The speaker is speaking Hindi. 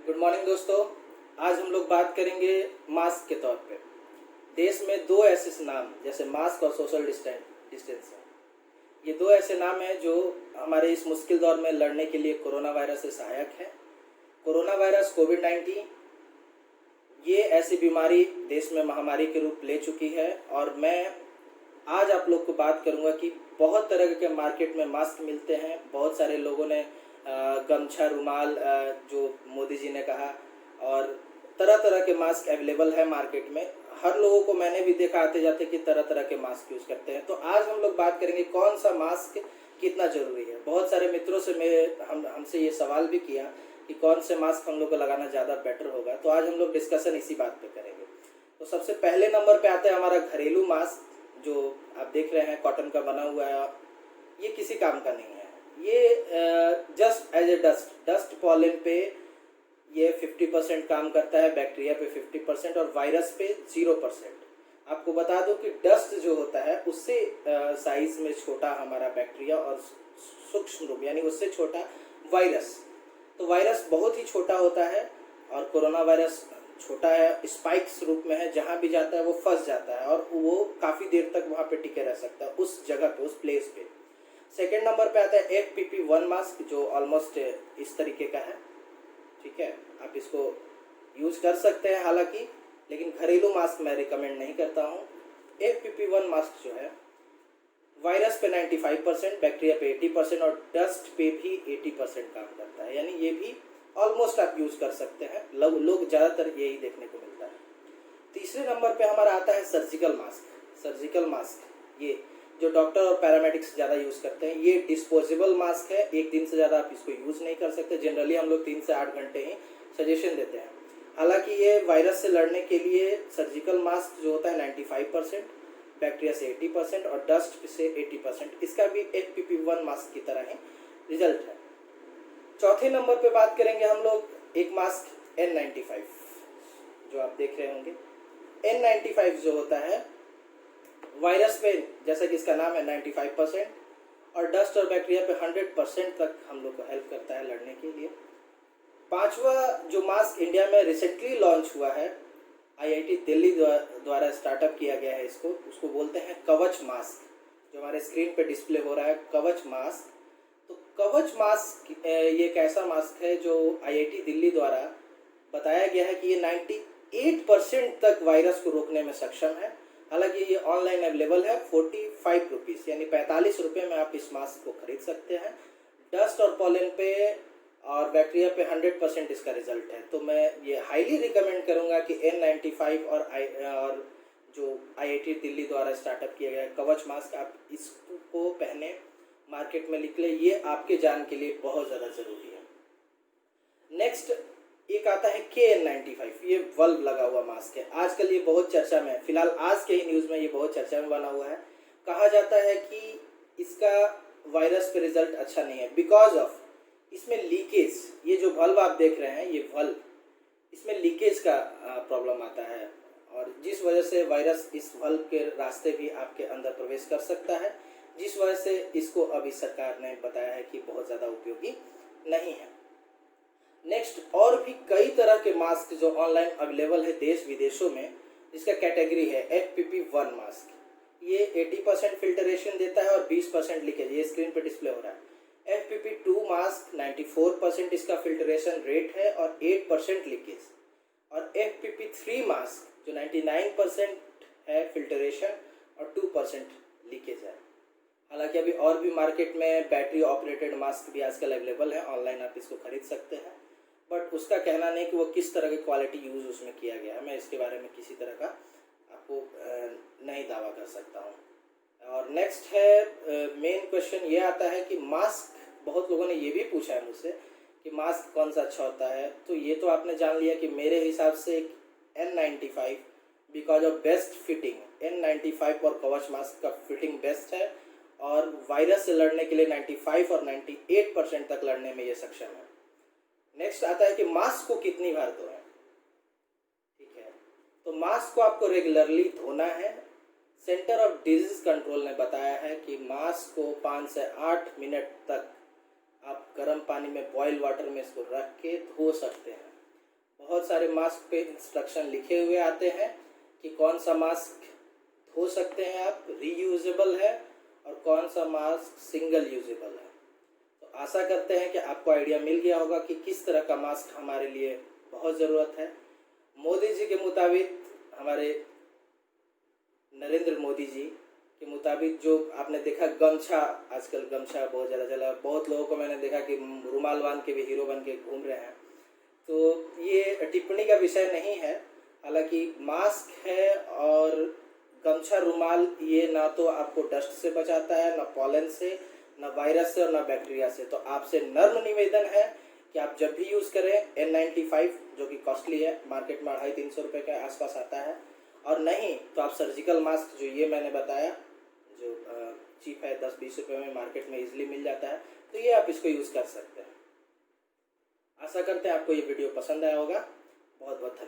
गुड मॉर्निंग दोस्तों। आज हम लोग बात करेंगे मास्क के तौर पे। देश में दो ऐसे नाम जैसे मास्क और सोशल डिस्टेंस है। ये दो ऐसे नाम हैं जो हमारे इस मुश्किल दौर में लड़ने के लिए कोरोना वायरस से सहायक है। कोरोना वायरस कोविड-19 ये ऐसी बीमारी देश में महामारी के रूप ले चुकी है और मैं आज आप लोग को बात करूंगा कि बहुत तरह के मार्केट में मास्क मिलते हैं। बहुत सारे लोगों ने गमछा, रुमाल, जो मोदी जी ने कहा, और तरह तरह के मास्क अवेलेबल है मार्केट में। हर लोगों को मैंने भी देखा आते जाते कि तरह तरह के मास्क यूज़ करते हैं। तो आज हम लोग बात करेंगे कौन सा मास्क कितना ज़रूरी है। बहुत सारे मित्रों से हमसे ये सवाल भी किया कि कौन से मास्क हम लोग को लगाना ज़्यादा बेटर होगा। तो आज हम लोग डिस्कशन इसी बात पे करेंगे। तो सबसे पहले नंबर पे आता है हमारा घरेलू मास्क, जो आप देख रहे हैं कॉटन का बना हुआ है। ये किसी काम का नहीं है। ये just as a dust pollen पे ये 50% काम करता है, बैक्टीरिया पे 50% और वायरस पे 0%। आपको बता दूं कि डस्ट जो होता है उससे साइज में छोटा हमारा बैक्टीरिया और सूक्ष्म रूप यानी उससे छोटा वायरस। तो वायरस बहुत ही छोटा होता है और कोरोना वायरस छोटा है, स्पाइक्स रूप में है, जहाँ भी जाता है वो फंस जाता है और वो काफ़ी देर तक वहाँ पे टिके रह सकता है उस जगह पे, उस प्लेस पे। सेकेंड नंबर पे आता है FPP1 मास्क, जो ऑलमोस्ट इस तरीके का है। ठीक है, आप इसको यूज़ कर सकते हैं हालांकि, लेकिन घरेलू मास्क मैं रिकमेंड नहीं करता हूँ। FPP1 मास्क जो है वायरस पे 95%, बैक्टीरिया पे 80% और डस्ट पे भी 80% काम करता है। यानी ये भी ऑलमोस्ट आप यूज़ कर सकते हैं। लोग ज़्यादातर यही देखने को मिलता है। तीसरे नंबर पे हमारा आता है सर्जिकल मास्क। सर्जिकल मास्क ये जो डॉक्टर और पैरामेडिक्स ज़्यादा यूज़ करते हैं। ये डिस्पोजेबल मास्क है, एक दिन से ज़्यादा आप इसको यूज़ नहीं कर सकते। जनरली हम लोग 3 से 8 घंटे ही सजेशन देते हैं। हालांकि ये वायरस से लड़ने के लिए सर्जिकल मास्क जो होता है 95%, बैक्टीरिया से 80% और डस्ट से 80%, इसका भी FPP1 मास्क की तरह ही रिजल्ट है। चौथे नंबर पे बात करेंगे हम लोग एक मास्क N95, जो आप देख रहे होंगे। N95 जो होता है वायरस पे, जैसा कि इसका नाम है, 95% और डस्ट और बैक्टीरिया पे 100% तक हम लोग को हेल्प करता है लड़ने के लिए। पांचवा जो मास्क इंडिया में रिसेंटली लॉन्च हुआ है, IIT दिल्ली द्वारा स्टार्टअप किया गया है, उसको बोलते हैं कवच मास्क, जो हमारे स्क्रीन पे डिस्प्ले हो रहा है, कवच मास्क। तो कवच मास्क ये एक ऐसा मास्क है जो IIT दिल्ली द्वारा बताया गया है कि ये 98% तक वायरस को रोकने में सक्षम है। हालांकि ये ऑनलाइन अवेलेबल है 45 रुपीज़, यानी 45 रुपये में आप इस मास्क को खरीद सकते हैं। डस्ट और पॉलन पे और बैक्टीरिया पे 100% इसका रिजल्ट है। तो मैं ये हाईली रिकमेंड करूँगा कि N95 और जो IIT दिल्ली द्वारा स्टार्टअप किया गया है कवच मास्क, आप इसको पहने, मार्केट में निकले। ये आपके जान के लिए बहुत ज़्यादा ज़रूरी है। नेक्स्ट एक आता है KN95। ये वल्व लगा हुआ मास्क है। आजकल ये बहुत चर्चा में है, फिलहाल आज के ही न्यूज़ में ये बहुत चर्चा में बना हुआ है। कहा जाता है कि इसका वायरस पे रिजल्ट अच्छा नहीं है बिकॉज ऑफ इसमें लीकेज। ये जो वल्व आप देख रहे हैं, ये वल्व, इसमें लीकेज का प्रॉब्लम आता है और जिस वजह से वायरस इस वल्व के रास्ते भी आपके अंदर प्रवेश कर सकता है, जिस वजह से इसको अभी सरकार ने बताया है कि बहुत ज़्यादा उपयोगी नहीं है। नेक्स्ट और भी कई तरह के मास्क जो ऑनलाइन अवेलेबल है देश विदेशों में, इसका कैटेगरी है FPP1 मास्क। ये 80% फिल्टरेशन देता है और 20% लीकेज, ये स्क्रीन पे डिस्प्ले हो रहा है। FPP2 मास्क 94% इसका फिल्टरेशन रेट है और 8% लीकेज। और FPP3 मास्क जो 99% है फिल्टरेशन और 2% लीकेज है। हालांकि अभी और भी मार्केट में बैटरी ऑपरेटेड मास्क भी आजकल अवेलेबल है, ऑनलाइन आप इसको खरीद सकते हैं। बट उसका कहना नहीं कि वो किस तरह की क्वालिटी यूज़ उसमें किया गया है। मैं इसके बारे में किसी तरह का आपको नहीं दावा कर सकता हूँ। और नेक्स्ट है मेन क्वेश्चन ये आता है कि मास्क, बहुत लोगों ने ये भी पूछा है मुझसे कि मास्क कौन सा अच्छा होता है। तो ये तो आपने जान लिया कि मेरे हिसाब से N95 because of best fitting. N95 और कवच मास्क का फिटिंग बेस्ट है और वायरस से लड़ने के लिए 95 और 98% तक लड़ने में ये सक्षम है। नेक्स्ट आता है कि मास्क को कितनी बार धोएं। ठीक है, तो मास्क को आपको रेगुलरली धोना है। सेंटर ऑफ डिजीज कंट्रोल ने बताया है कि मास्क को 5 से 8 मिनट तक आप गर्म पानी में, बॉयल वाटर में इसको रख के धो सकते हैं। बहुत सारे मास्क पे इंस्ट्रक्शन लिखे हुए आते हैं कि कौन सा मास्क धो सकते हैं आप, रीयूजेबल है, और कौन सा मास्क सिंगल यूजेबल है। तो आशा करते हैं कि आपको आइडिया मिल गया होगा कि किस तरह का मास्क हमारे लिए बहुत ज़रूरत है। मोदी जी के मुताबिक, हमारे नरेंद्र मोदी जी के मुताबिक, जो आपने देखा गमछा, आजकल गमछा बहुत ज़्यादा चला, बहुत लोगों को मैंने देखा कि रुमाल बांध के भी हीरो बन के घूम रहे हैं। तो ये टिप्पणी का विषय नहीं है, हालांकि मास्क है और गमछा, रुमाल, ये ना तो आपको डस्ट से बचाता है, ना पॉलन से, ना वायरस से और ना बैक्टीरिया से। तो आपसे नर्म निवेदन है कि आप जब भी यूज़ करें N95, जो कि कॉस्टली है, मार्केट में 250-300 रुपये के आसपास आता है, और नहीं तो आप सर्जिकल मास्क, जो ये मैंने बताया, जो चीप है, 10-20 रुपये में मार्केट में इजीली मिल जाता है, तो ये आप इसको यूज़ कर सकते हैं। आशा करते हैं आपको ये वीडियो पसंद आया होगा। बहुत बहुत धन्यवाद।